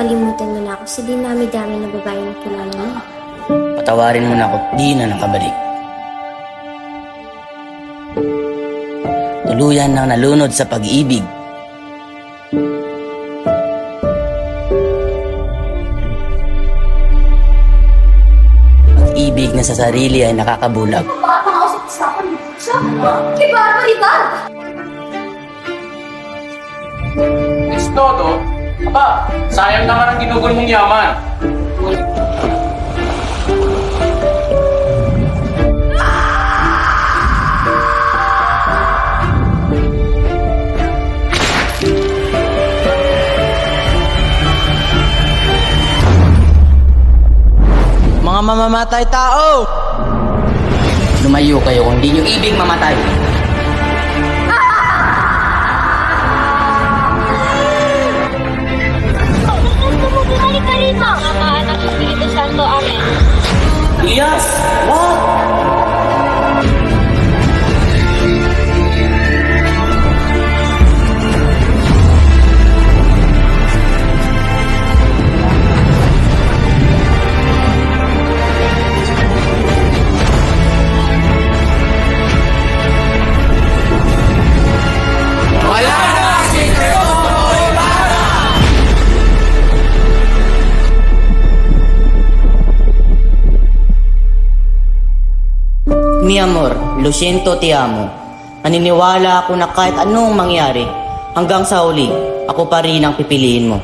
nakalimutan mo na ako sa dinami-dami na babae na kilala mo. Patawarin mo na ako, di na nakabalik. Tuluyan nang nalunod sa pag-ibig. Pag-ibig na sa sarili ay nakakabulag. Makakausap sa akin. Kay Barbaridad! It's todo. Aba, sayang naman ang ginugol mong yaman. Mga mamamatay tao! Lumayo kayo kung di nyo ibig mamatay. Bumalik ka rito! Mga anak ng Espiritu Santo, Amen. Yes! What? Mi amor, lo siento, te amo. Naniniwala ako na kahit anong mangyari, hanggang sa huli, ako pa rin ang pipiliin mo.